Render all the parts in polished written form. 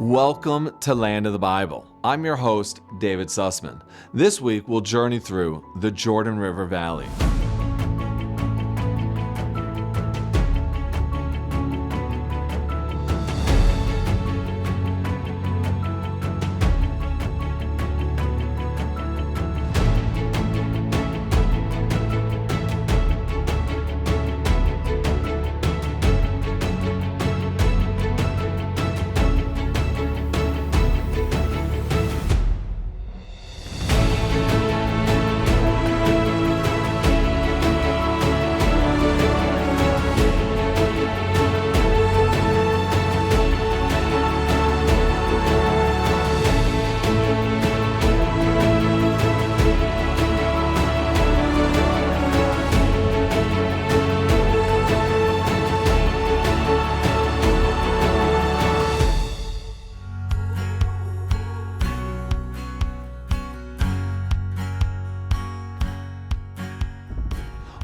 Welcome to Land of the Bible. I'm your host, David Sussman. This week we'll journey through the Jordan River Valley.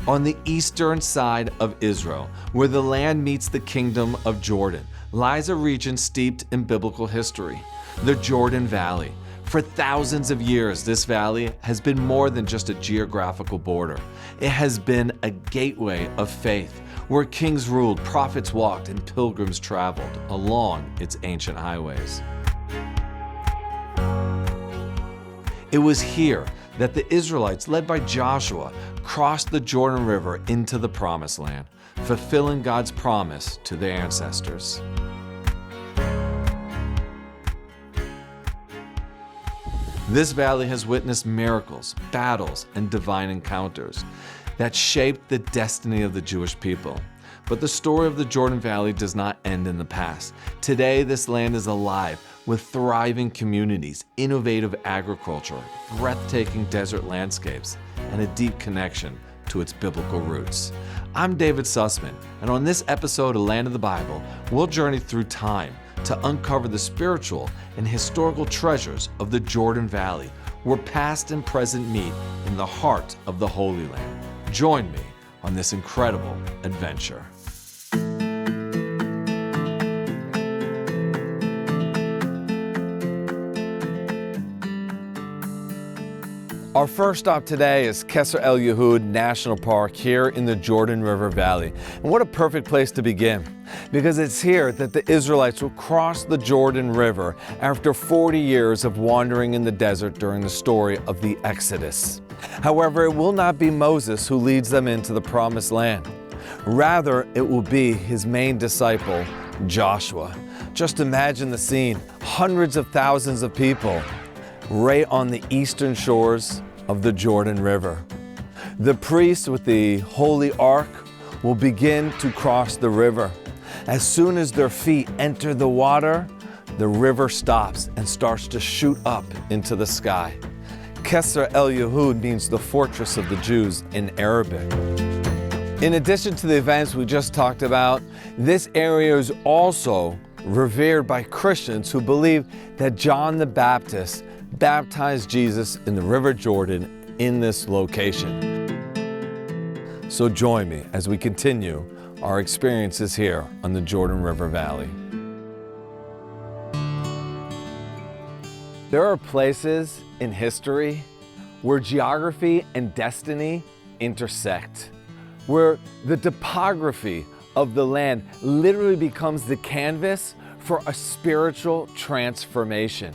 On the eastern side of Israel, where the land meets the kingdom of Jordan, lies a region steeped in biblical history, the Jordan Valley. For thousands of years, this valley has been more than just a geographical border. It has been a gateway of faith, where kings ruled, prophets walked, and pilgrims traveled along its ancient highways. It was here that the Israelites, led by Joshua, crossed the Jordan River into the Promised Land, fulfilling God's promise to their ancestors. This valley has witnessed miracles, battles, and divine encounters that shaped the destiny of the Jewish people. But the story of the Jordan Valley does not end in the past. Today, this land is alive with thriving communities, innovative agriculture, breathtaking desert landscapes, and a deep connection to its biblical roots. I'm David Sussman, and on this episode of Land of the Bible, we'll journey through time to uncover the spiritual and historical treasures of the Jordan Valley, where past and present meet in the heart of the Holy Land. Join me on this incredible adventure. Our first stop today is Qsar el Yehud National Park here in the Jordan River Valley. And what a perfect place to begin, because it's here that the Israelites will cross the Jordan River after 40 years of wandering in the desert during the story of the Exodus. However, it will not be Moses who leads them into the Promised Land. Rather, it will be his main disciple, Joshua. Just imagine the scene, hundreds of thousands of people right on the eastern shores of the Jordan River. The priests with the Holy Ark will begin to cross the river. As soon as their feet enter the water, the river stops and starts to shoot up into the sky. Qsar el Yehud means the fortress of the Jews in Arabic. In addition to the events we just talked about, this area is also revered by Christians who believe that John the Baptist baptized Jesus in the River Jordan in this location. So join me as we continue our experiences here on the Jordan River Valley. There are places in history where geography and destiny intersect, where the topography of the land literally becomes the canvas for a spiritual transformation.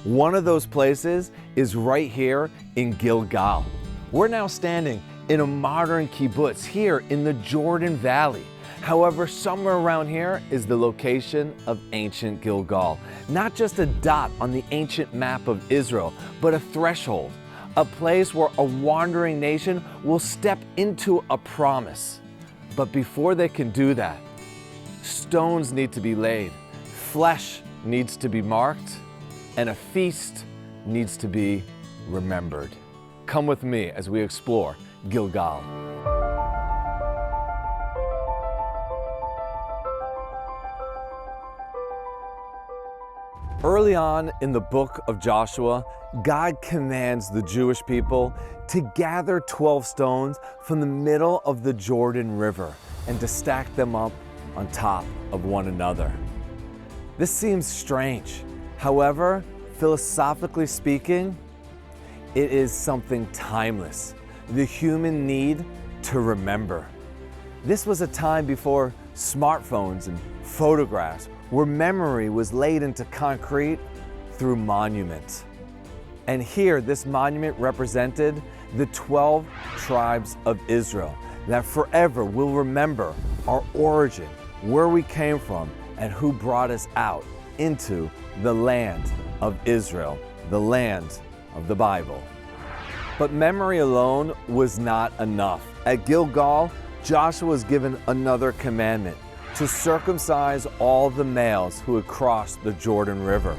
One of those places is right here in Gilgal. We're now standing in a modern kibbutz here in the Jordan Valley. However, somewhere around here is the location of ancient Gilgal. Not just a dot on the ancient map of Israel, but a threshold, a place where a wandering nation will step into a promise. But before they can do that, stones need to be laid, flesh needs to be marked, and a feast needs to be remembered. Come with me as we explore Gilgal. Early on in the book of Joshua, God commands the Jewish people to gather 12 stones from the middle of the Jordan River and to stack them up on top of one another. This seems strange. However, philosophically speaking, it is something timeless. The human need to remember. This was a time before smartphones and photographs, where memory was laid into concrete through monuments. And here, this monument represented the 12 tribes of Israel that forever will remember our origin, where we came from, and who brought us out into the land of Israel, the land of the Bible. But memory alone was not enough. At Gilgal, Joshua was given another commandment: to circumcise all the males who had crossed the Jordan River.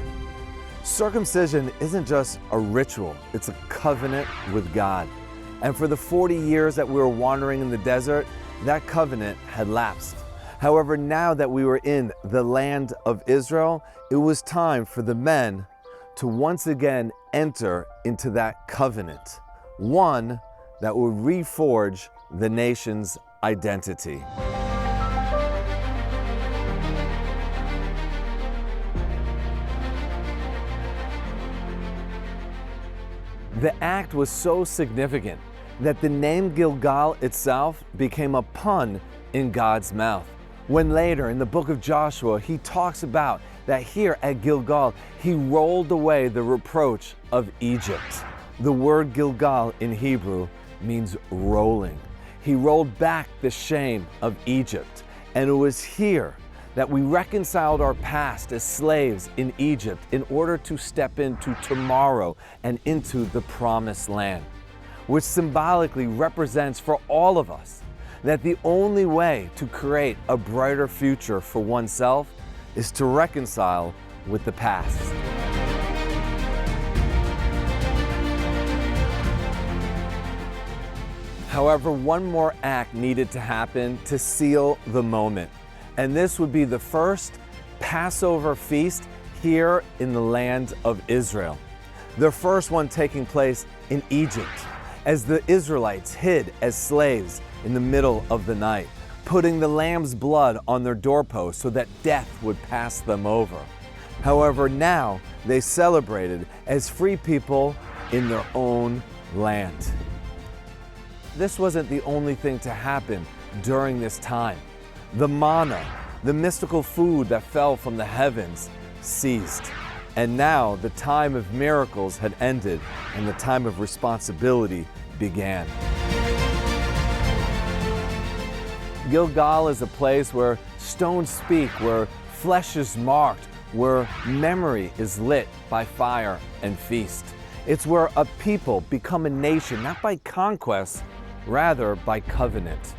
Circumcision isn't just a ritual, it's a covenant with God. And for the 40 years that we were wandering in the desert, that covenant had lapsed. However, now that we were in the land of Israel, it was time for the men to once again enter into that covenant, one that would reforge the nation's identity. The act was so significant that the name Gilgal itself became a pun in God's mouth. When later in the book of Joshua, he talks about that here at Gilgal, he rolled away the reproach of Egypt. The word Gilgal in Hebrew means rolling. He rolled back the shame of Egypt. And it was here that we reconciled our past as slaves in Egypt in order to step into tomorrow and into the promised land, which symbolically represents for all of us that the only way to create a brighter future for oneself is to reconcile with the past. However, one more act needed to happen to seal the moment, and this would be the first Passover feast here in the land of Israel. The first one taking place in Egypt, as the Israelites hid as slaves in the middle of the night, putting the lamb's blood on their doorposts so that death would pass them over. However, now they celebrated as free people in their own land. This wasn't the only thing to happen during this time. The manna, the mystical food that fell from the heavens, ceased. And now the time of miracles had ended and the time of responsibility began. Gilgal is a place where stones speak, where flesh is marked, where memory is lit by fire and feast. It's where a people become a nation, not by conquest, rather by covenant.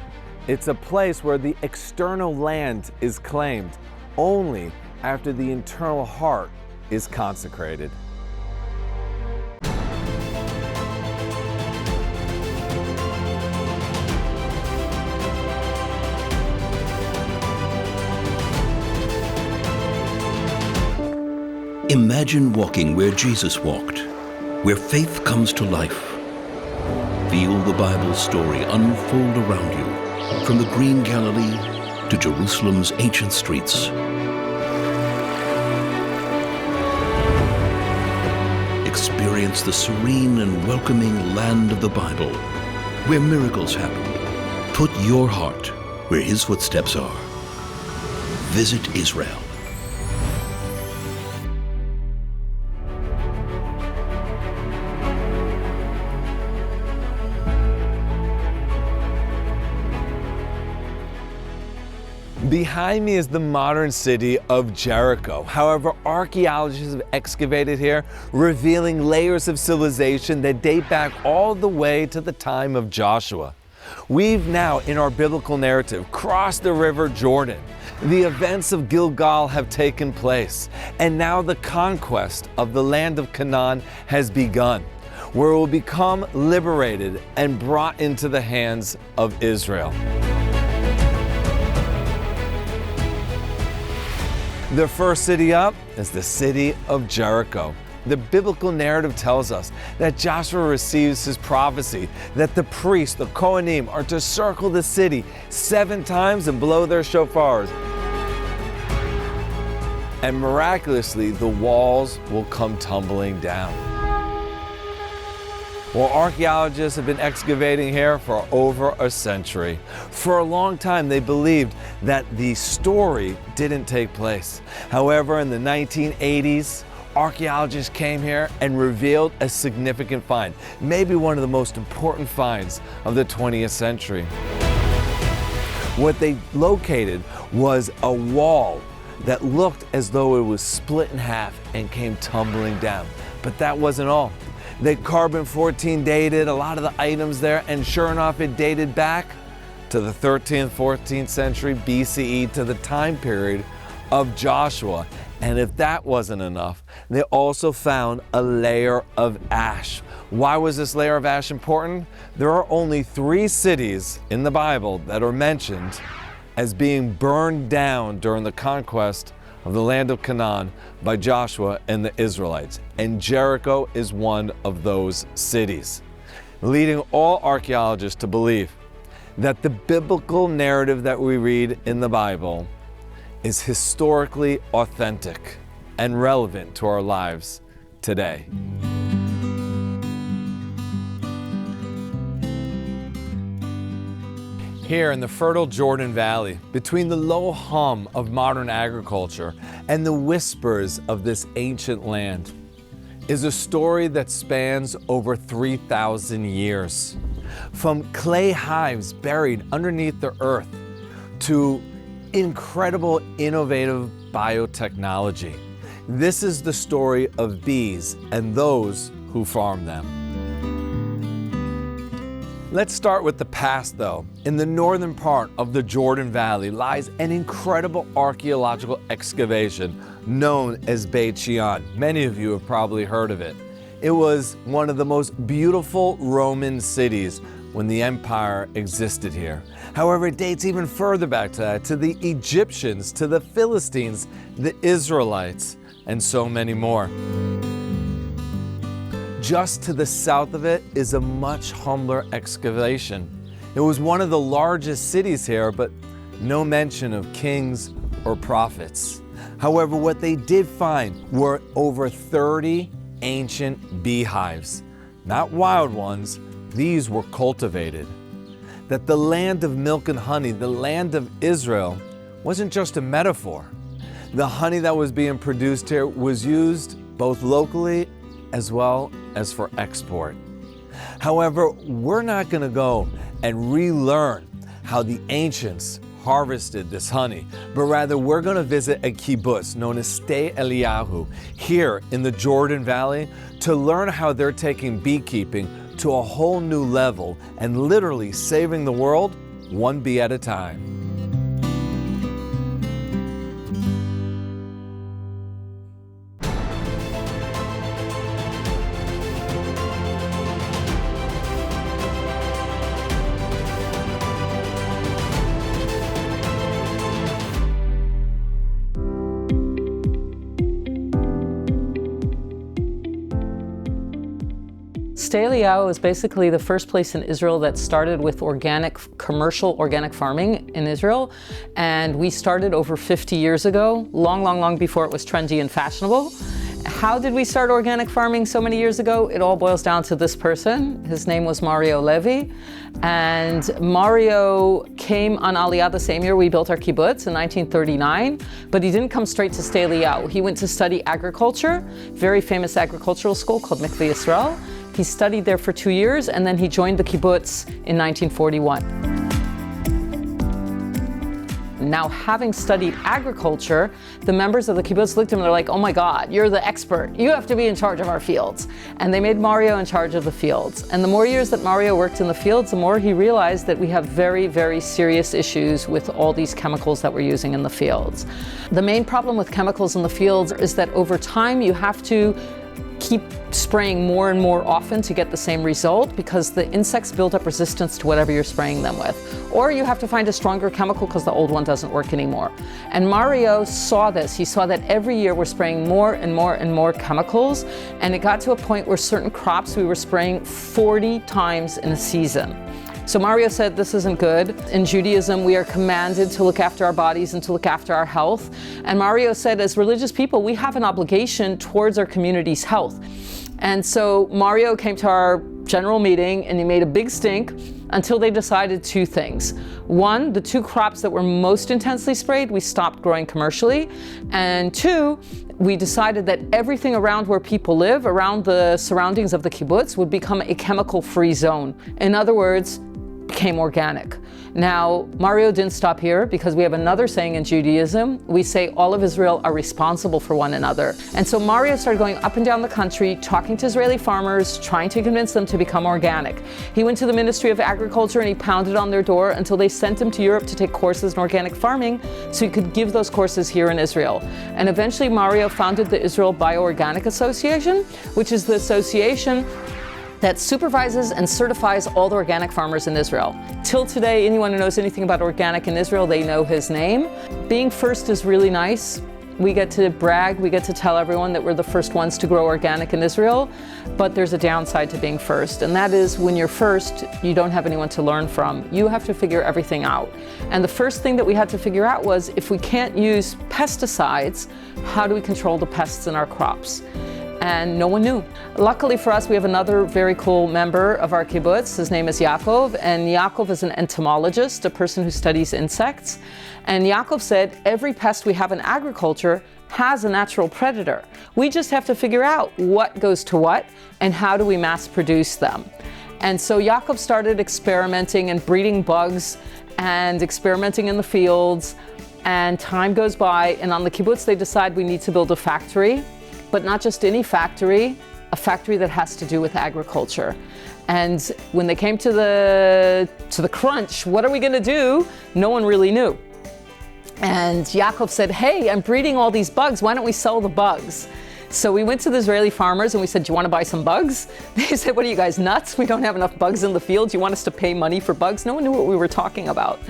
It's a place where the external land is claimed only after the internal heart is consecrated. Imagine walking where Jesus walked, where faith comes to life. Feel the Bible story unfold around you, from the green Galilee to Jerusalem's ancient streets. Experience the serene and welcoming land of the Bible, where miracles happen. Put your heart where His footsteps are. Visit Israel. Behind me is the modern city of Jericho. However, archaeologists have excavated here, revealing layers of civilization that date back all the way to the time of Joshua. We've now, in our biblical narrative, crossed the river Jordan. The events of Gilgal have taken place, and now the conquest of the land of Canaan has begun, where it will become liberated and brought into the hands of Israel. The first city up is the city of Jericho. The biblical narrative tells us that Joshua receives his prophecy that the priests, the Kohanim, are to circle the city 7 times and blow their shofars. and miraculously the walls will come tumbling down. Well, archaeologists have been excavating here for over a century. For a long time, they believed that the story didn't take place. However, in the 1980s, archaeologists came here and revealed a significant find, maybe one of the most important finds of the 20th century. What they located was a wall that looked as though it was split in half and came tumbling down. But that wasn't all. They carbon-14 dated a lot of the items there, and sure enough, it dated back to the 13th, 14th century BCE, to the time period of Joshua. And if that wasn't enough, they also found a layer of ash. Why was this layer of ash important? There are only 3 cities in the Bible that are mentioned as being burned down during the conquest of the land of Canaan by Joshua and the Israelites. And Jericho is one of those cities, leading all archaeologists to believe that the biblical narrative that we read in the Bible is historically authentic and relevant to our lives today. Here in the fertile Jordan Valley, between the low hum of modern agriculture and the whispers of this ancient land, is a story that spans over 3,000 years. From clay hives buried underneath the earth to incredible innovative biotechnology. This is the story of bees and those who farm them. Let's start with the past though. In the northern part of the Jordan Valley lies an incredible archaeological excavation known as Beit Shean. Many of you have probably heard of it. It was one of the most beautiful Roman cities when the empire existed here. However, it dates even further back to that, to the Egyptians, to the Philistines, the Israelites, and so many more. Just to the south of it is a much humbler excavation. It was one of the largest cities here, but no mention of kings or prophets. However, what they did find were over 30 ancient beehives. Not wild ones, these were cultivated. That the land of milk and honey, the land of Israel, wasn't just a metaphor. The honey that was being produced here was used both locally as well as for export. However, we're not going to go and relearn how the ancients harvested this honey, but rather we're going to visit a kibbutz known as Qsar el Yehud here in the Jordan Valley to learn how they're taking beekeeping to a whole new level and literally saving the world one bee at a time. Qsar el Yehud is basically the first place in Israel that started with commercial organic farming in Israel. And we started over 50 years ago, long before it was trendy and fashionable. How did we start organic farming so many years ago? It all boils down to this person. His name was Mario Levy. And Mario came on Aliyah the same year we built our kibbutz in 1939, but he didn't come straight to Qsar el Yehud. He went to study agriculture, very famous agricultural school called Mikveh Yisrael. He studied there for 2 years, and then he joined the kibbutz in 1941. Now, having studied agriculture, the members of the kibbutz looked at him and they're like, oh my God, you're the expert. You have to be in charge of our fields. And they made Mario in charge of the fields. And the more years that Mario worked in the fields, the more he realized that we have very, very serious issues with all these chemicals that we're using in the fields. The main problem with chemicals in the fields is that over time you have to keep spraying more and more often to get the same result because the insects build up resistance to whatever you're spraying them with. Or you have to find a stronger chemical because the old one doesn't work anymore. And Mario saw this. He saw that every year we're spraying more and more and more chemicals, and it got to a point where certain crops we were spraying 40 times in a season. So Mario said, this isn't good. In Judaism, we are commanded to look after our bodies and to look after our health. And Mario said, as religious people, we have an obligation towards our community's health. And so Mario came to our general meeting and he made a big stink until they decided two things. One, the two crops that were most intensely sprayed, we stopped growing commercially. And two, we decided that everything around where people live, around the surroundings of the kibbutz, would become a chemical-free zone. In other words, became organic. Now, Mario didn't stop here because we have another saying in Judaism. We say all of Israel are responsible for one another. And so Mario started going up and down the country, talking to Israeli farmers, trying to convince them to become organic. He went to the Ministry of Agriculture and he pounded on their door until they sent him to Europe to take courses in organic farming so he could give those courses here in Israel. And eventually Mario founded the Israel Bioorganic Association, which is the association that supervises and certifies all the organic farmers in Israel. Till today, anyone who knows anything about organic in Israel, they know his name. Being first is really nice. We get to brag, we get to tell everyone that we're the first ones to grow organic in Israel, but there's a downside to being first, and that is when you're first, you don't have anyone to learn from. You have to figure everything out. And the first thing that we had to figure out was, if we can't use pesticides, how do we control the pests in our crops? And no one knew. Luckily for us, we have another very cool member of our kibbutz. His name is Yaakov, and Yaakov is an entomologist, a person who studies insects. And Yaakov said, every pest we have in agriculture has a natural predator. We just have to figure out what goes to what and how do we mass produce them. And so Yaakov started experimenting and breeding bugs and experimenting in the fields, and time goes by, and on the kibbutz they decide we need to build a factory. But not just any factory, a factory that has to do with agriculture. And when they came to the crunch, what are we going to do? No one really knew. And Yaakov said, hey, I'm breeding all these bugs. Why don't we sell the bugs? So we went to the Israeli farmers and we said, do you want to buy some bugs? They said, what are you guys, nuts? We don't have enough bugs in the field. Do you want us to pay money for bugs? No one knew what we were talking about.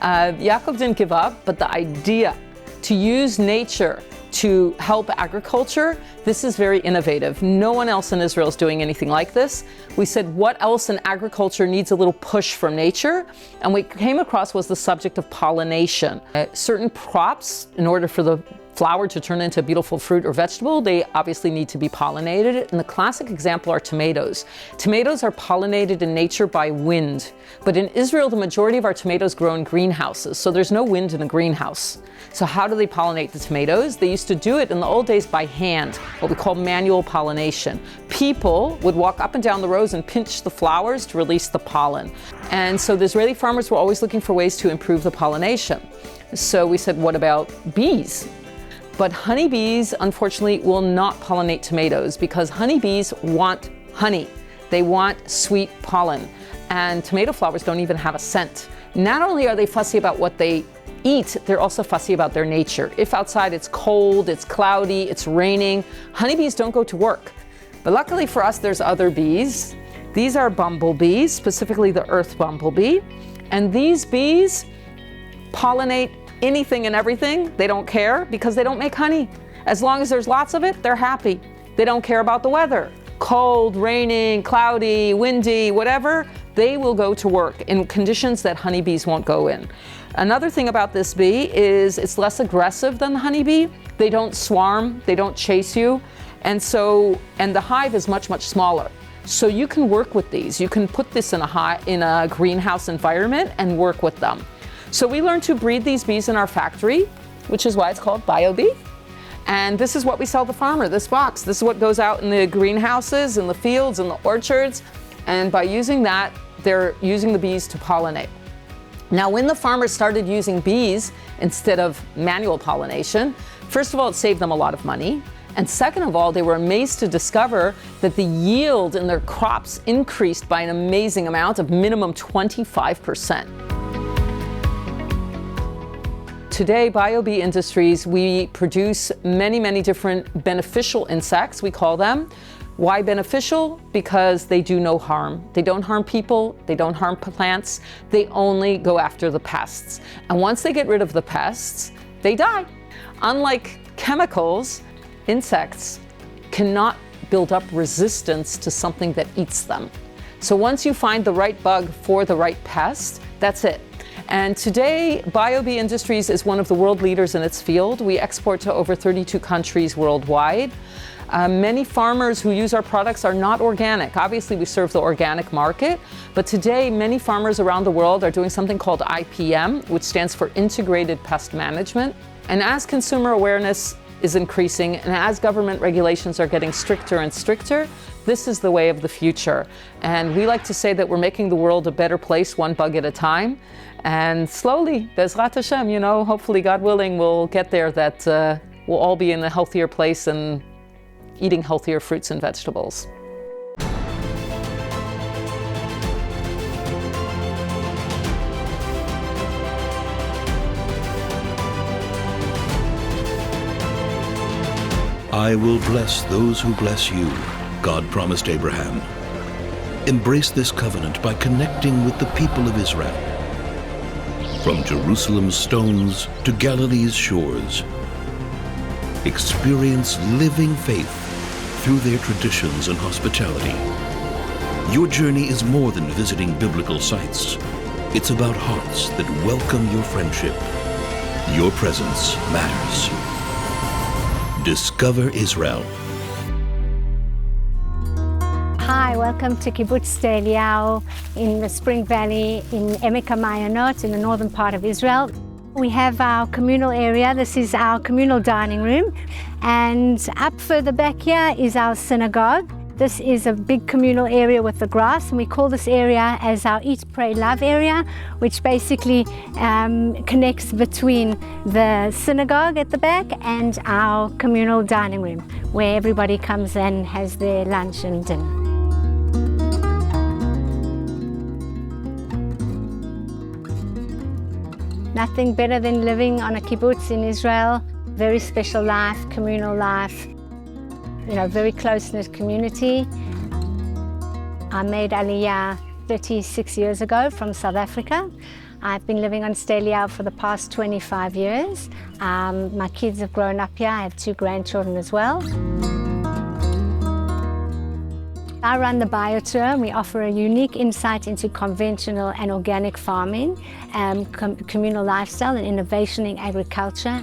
Yaakov didn't give up, but the idea to use nature to help agriculture, this is very innovative. No one else in Israel is doing anything like this. We said, what else in agriculture needs a little push from nature? And we came across was the subject of pollination. Certain crops, in order for the flower to turn into a beautiful fruit or vegetable, they obviously need to be pollinated. And the classic example are tomatoes. Tomatoes are pollinated in nature by wind. But in Israel, the majority of our tomatoes grow in greenhouses, so there's no wind in a greenhouse. So how do they pollinate the tomatoes? They used to do it in the old days by hand, what we call manual pollination. People would walk up and down the rows and pinch the flowers to release the pollen. And so the Israeli farmers were always looking for ways to improve the pollination. So we said, what about bees? But honeybees, unfortunately, will not pollinate tomatoes because honeybees want honey. They want sweet pollen. And tomato flowers don't even have a scent. Not only are they fussy about what they eat, they're also fussy about their nature. If outside it's cold, it's cloudy, it's raining, honeybees don't go to work. But luckily for us, there's other bees. These are bumblebees, specifically the earth bumblebee. And these bees pollinate anything and everything. They don't care because they don't make honey. As long as there's lots of it, they're happy. They don't care about the weather. Cold, raining, cloudy, windy, whatever, they will go to work in conditions that honeybees won't go in. Another thing about this bee is it's less aggressive than the honeybee. They don't swarm, they don't chase you. And the hive is much, much smaller. So you can work with these. You can put this in a greenhouse environment and work with them. So we learned to breed these bees in our factory, which is why it's called BioBee. And this is what we sell the farmer, this box. This is what goes out in the greenhouses, in the fields, in the orchards. And by using that, they're using the bees to pollinate. Now, when the farmers started using bees instead of manual pollination, first of all, it saved them a lot of money. And second of all, they were amazed to discover that the yield in their crops increased by an amazing amount of minimum 25%. Today, BioBee Industries, we produce many, many different beneficial insects, we call them. Why beneficial? Because they do no harm. They don't harm people, they don't harm plants, they only go after the pests. And once they get rid of the pests, they die. Unlike chemicals, insects cannot build up resistance to something that eats them. So once you find the right bug for the right pest, that's it. And today, BioBee Industries is one of the world leaders in its field. We export to over 32 countries worldwide. Many farmers who use our products are not organic. Obviously, we serve the organic market, but today many farmers around the world are doing something called IPM, which stands for Integrated Pest Management. And as consumer awareness is increasing and as government regulations are getting stricter and stricter, this is the way of the future. And we like to say that we're making the world a better place, one bug at a time. And slowly, Bezrat Hashem, hopefully, God willing, we'll get there, that we'll all be in a healthier place and eating healthier fruits and vegetables. I will bless those who bless you, God promised Abraham. Embrace this covenant by connecting with the people of Israel. From Jerusalem's stones to Galilee's shores, experience living faith through their traditions and hospitality. Your journey is more than visiting biblical sites. It's about hearts that welcome your friendship. Your presence matters. Discover Israel. Hi, welcome to Kibbutz Qsar el Yehud in the Spring Valley in Emek HaMa'ayanot in the northern part of Israel. We have our communal area. This is our communal dining room. And up further back here is our synagogue. This is a big communal area with the grass, and we call this area as our Eat, Pray, Love area, which basically connects between the synagogue at the back and our communal dining room, where everybody comes and has their lunch and dinner. Nothing better than living on a kibbutz in Israel. Very special life, communal life, very close-knit community. I made Aliyah 36 years ago from South Africa. I've been living on Qsar el Yehud for the past 25 years. My kids have grown up here. I have 2 grandchildren as well. I run the BioTour. We offer a unique insight into conventional and organic farming, communal lifestyle and innovation in agriculture.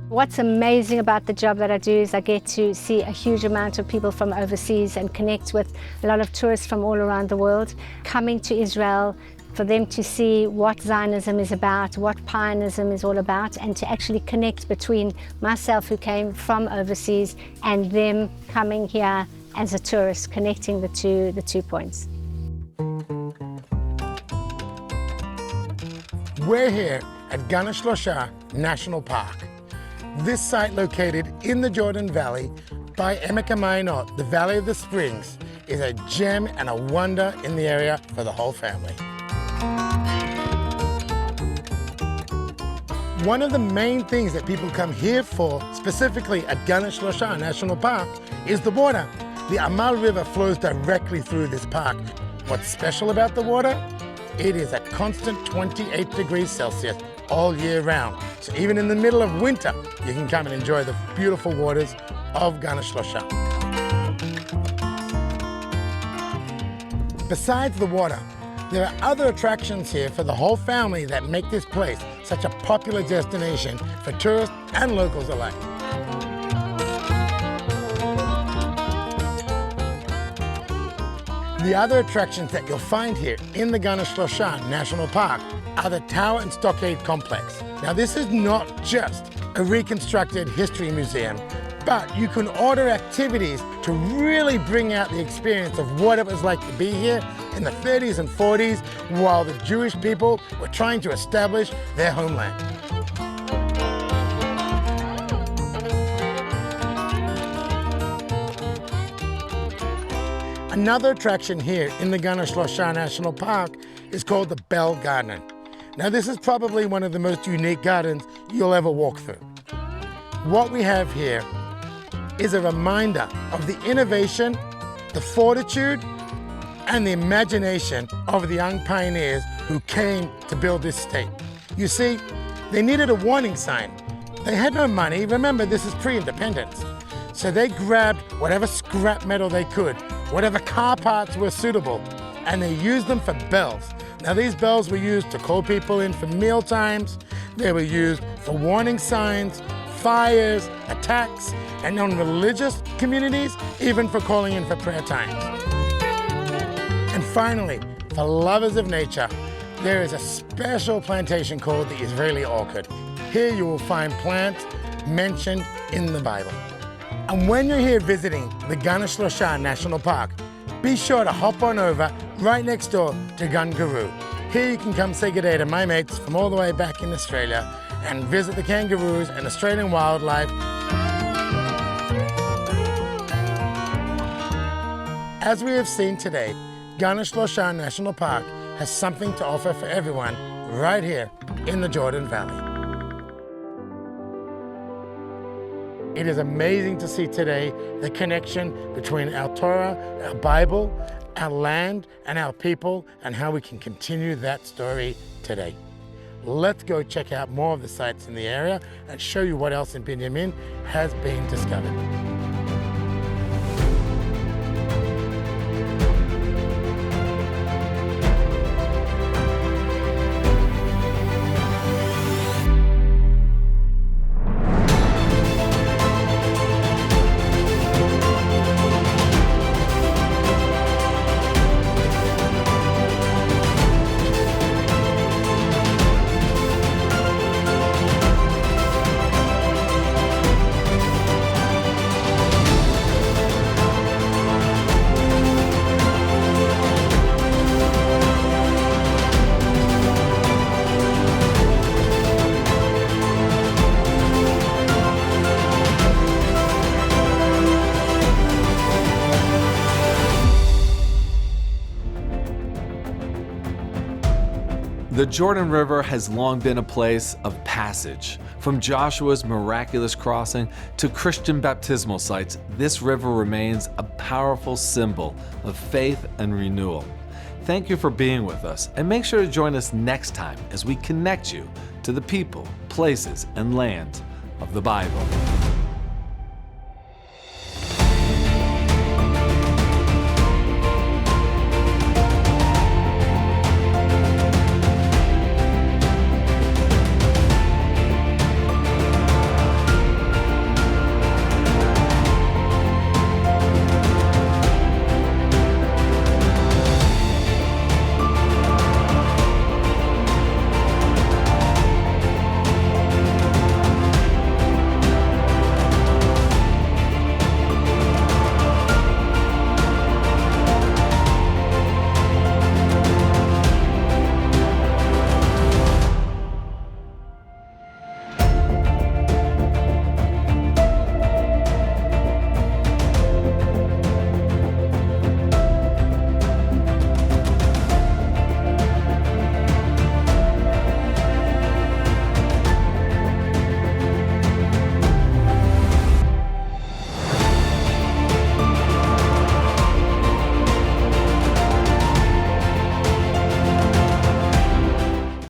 What's amazing about the job that I do is I get to see a huge amount of people from overseas and connect with a lot of tourists from all around the world coming to Israel, for them to see what Zionism is about, what pioneerism is all about, and to actually connect between myself, who came from overseas, and them coming here as a tourist, connecting the two points. We're here at Gan HaShlosha National Park. This site, located in the Jordan Valley by Emek HaMa'ayanot, the Valley of the Springs, is a gem and a wonder in the area for the whole family. One of the main things that people come here for, specifically at Gan HaShlosha National Park, is the water. The Amal River flows directly through this park. What's special about the water? It is a constant 28 degrees Celsius all year round. So even in the middle of winter, you can come and enjoy the beautiful waters of Gan HaShlosha. Besides the water, there are other attractions here for the whole family that make this place such a popular destination for tourists and locals alike. The other attractions that you'll find here in the Gan HaShlosha National Park are the Tower and Stockade Complex. Now, this is not just a reconstructed history museum, but you can order activities to really bring out the experience of what it was like to be here in the 30s and 40s while the Jewish people were trying to establish their homeland. Another attraction here in the Gan HaShlosha National Park is called the Bell Garden. Now, this is probably one of the most unique gardens you'll ever walk through. What we have here is a reminder of the innovation, the fortitude, and the imagination of the young pioneers who came to build this state. You see, they needed a warning sign. They had no money. Remember, this is pre-independence. So they grabbed whatever scrap metal they could, whatever car parts were suitable, and they used them for bells. Now these bells were used to call people in for meal times, they were used for warning signs, fires, attacks, and in religious communities, even for calling in for prayer times. And finally, for lovers of nature, there is a special plantation called the Israeli orchid. Here you will find plants mentioned in the Bible. And when you're here visiting the Gan Shlosha National Park, be sure to hop on over right next door to Gan Guru. Here you can come say good day to my mates from all the way back in Australia and visit the kangaroos and Australian wildlife. As we have seen today, Gan Shlosha National Park has something to offer for everyone right here in the Jordan Valley. It is amazing to see today the connection between our Torah, our Bible, our land, and our people, and how we can continue that story today. Let's go check out more of the sites in the area and show you what else in Binyamin has been discovered. The Jordan River has long been a place of passage. From Joshua's miraculous crossing to Christian baptismal sites, this river remains a powerful symbol of faith and renewal. Thank you for being with us, and make sure to join us next time as we connect you to the people, places, and lands of the Bible.